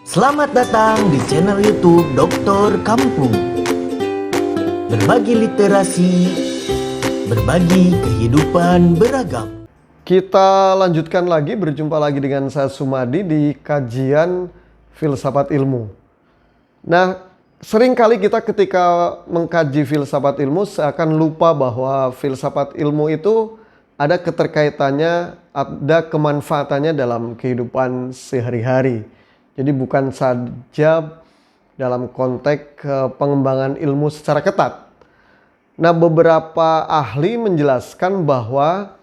Selamat datang di channel YouTube Dokter Kampung. Berbagi literasi, berbagi kehidupan beragam. Kita lanjutkan lagi, berjumpa lagi dengan saya Sumadi di kajian filsafat ilmu. Nah, seringkali kita ketika mengkaji filsafat ilmu seakan lupa bahwa filsafat ilmu itu ada keterkaitannya, ada kemanfaatannya dalam kehidupan sehari-hari. Jadi bukan saja dalam konteks pengembangan ilmu secara ketat. Nah, beberapa ahli menjelaskan bahwa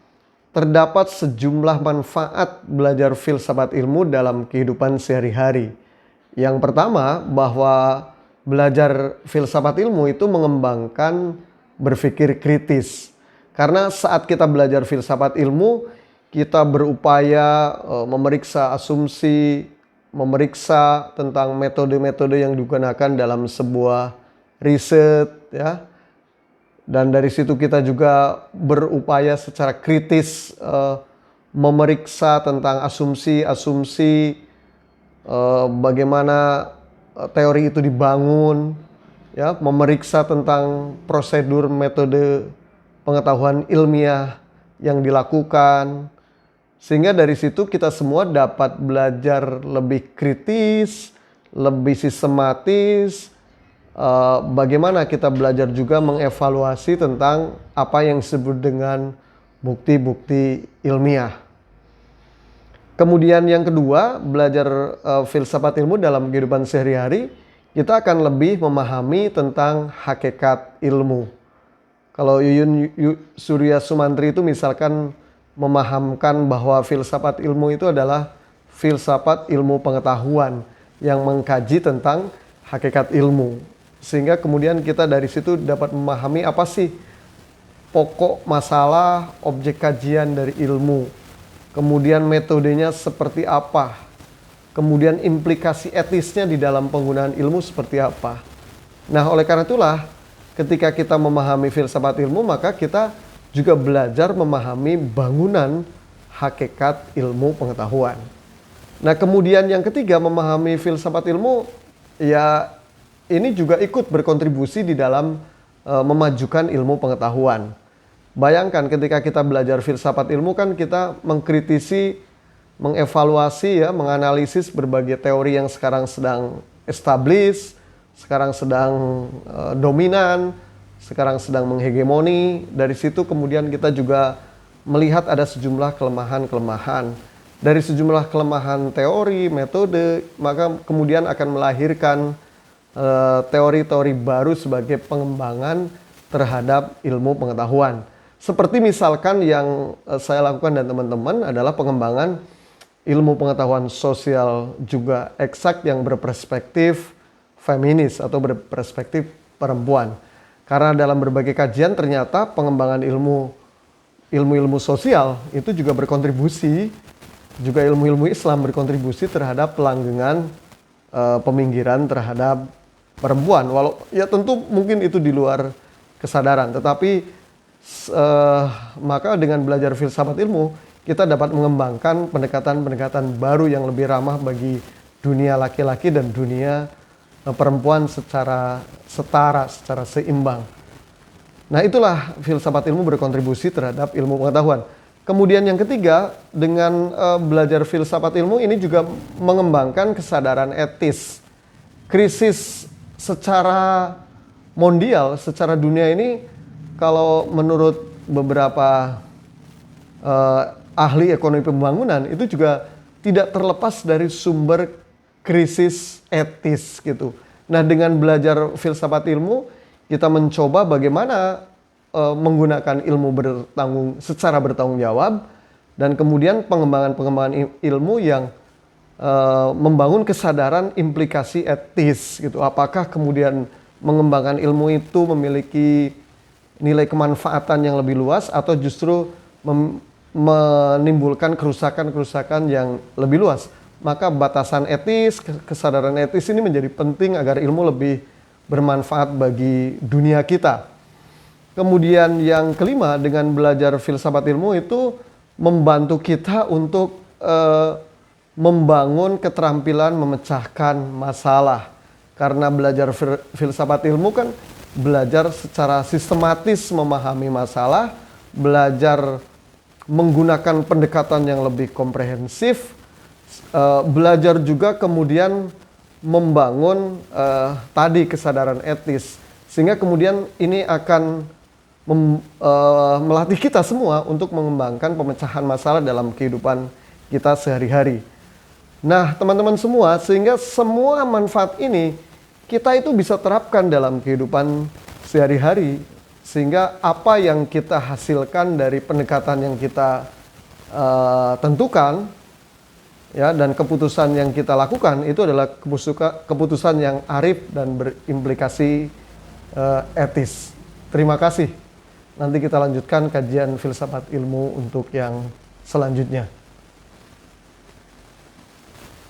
terdapat sejumlah manfaat belajar filsafat ilmu dalam kehidupan sehari-hari. Yang pertama, bahwa belajar filsafat ilmu itu mengembangkan berpikir kritis. Karena saat kita belajar filsafat ilmu, kita berupaya memeriksa asumsi, memeriksa tentang metode-metode yang digunakan dalam sebuah riset, ya. Dan dari situ kita juga berupaya secara kritis memeriksa tentang asumsi-asumsi, bagaimana teori itu dibangun, ya, memeriksa tentang prosedur metode pengetahuan ilmiah yang dilakukan. Sehingga dari situ kita semua dapat belajar lebih kritis, lebih sistematis, bagaimana kita belajar juga mengevaluasi tentang apa yang disebut dengan bukti-bukti ilmiah. Kemudian yang kedua, belajar filsafat ilmu dalam kehidupan sehari-hari, kita akan lebih memahami tentang hakikat ilmu. Kalau Yuyun Surya Sumantri itu misalkan memahamkan bahwa filsafat ilmu itu adalah filsafat ilmu pengetahuan yang mengkaji tentang hakikat ilmu. Sehingga kemudian kita dari situ dapat memahami apa sih pokok masalah objek kajian dari ilmu. Kemudian metodenya seperti apa. Kemudian implikasi etisnya di dalam penggunaan ilmu seperti apa. Nah, oleh karena itulah ketika kita memahami filsafat ilmu, maka kita juga belajar memahami bangunan hakikat ilmu pengetahuan. Nah, kemudian yang ketiga, memahami filsafat ilmu, ya ini juga ikut berkontribusi di dalam memajukan ilmu pengetahuan. Bayangkan ketika kita belajar filsafat ilmu kan kita mengkritisi, mengevaluasi, ya, menganalisis berbagai teori yang sekarang sedang established, sekarang sedang dominan, sekarang sedang menghegemoni. Dari situ kemudian kita juga melihat ada sejumlah kelemahan-kelemahan. Dari sejumlah kelemahan teori, metode, maka kemudian akan melahirkan teori-teori baru sebagai pengembangan terhadap ilmu pengetahuan. Seperti misalkan yang saya lakukan dan teman-teman adalah pengembangan ilmu pengetahuan sosial juga eksak yang berperspektif feminis atau berperspektif perempuan. Karena dalam berbagai kajian ternyata pengembangan ilmu-ilmu sosial itu juga berkontribusi, juga ilmu-ilmu Islam berkontribusi terhadap pelanggengan peminggiran terhadap perempuan. Walau ya tentu mungkin itu di luar kesadaran, tetapi maka dengan belajar filsafat ilmu kita dapat mengembangkan pendekatan-pendekatan baru yang lebih ramah bagi dunia laki-laki dan dunia perempuan secara setara, secara seimbang. Nah, itulah filsafat ilmu berkontribusi terhadap ilmu pengetahuan. Kemudian yang ketiga, dengan belajar filsafat ilmu ini juga mengembangkan kesadaran etis. Krisis secara mondial, secara dunia ini, kalau menurut beberapa ahli ekonomi pembangunan, itu juga tidak terlepas dari sumber krisis etis gitu. Nah, dengan belajar filsafat ilmu, kita mencoba bagaimana menggunakan ilmu secara bertanggung jawab, dan kemudian pengembangan ilmu yang membangun kesadaran implikasi etis gitu. Apakah kemudian mengembangkan ilmu itu memiliki nilai kemanfaatan yang lebih luas atau justru menimbulkan kerusakan-kerusakan yang lebih luas. Maka batasan etis, kesadaran etis ini menjadi penting agar ilmu lebih bermanfaat bagi dunia kita. Kemudian yang kelima, dengan belajar filsafat ilmu itu membantu kita untuk membangun keterampilan memecahkan masalah. Karena belajar filsafat ilmu kan belajar secara sistematis memahami masalah, belajar menggunakan pendekatan yang lebih komprehensif, belajar juga kemudian membangun tadi kesadaran etis, sehingga kemudian ini akan melatih kita semua untuk mengembangkan pemecahan masalah dalam kehidupan kita sehari-hari. Nah, teman-teman semua, sehingga semua manfaat ini kita itu bisa terapkan dalam kehidupan sehari-hari, sehingga apa yang kita hasilkan dari pendekatan yang kita tentukan, ya, dan keputusan yang kita lakukan itu adalah keputusan yang arif dan berimplikasi etis. Terima kasih. Nanti kita lanjutkan kajian filsafat ilmu untuk yang selanjutnya.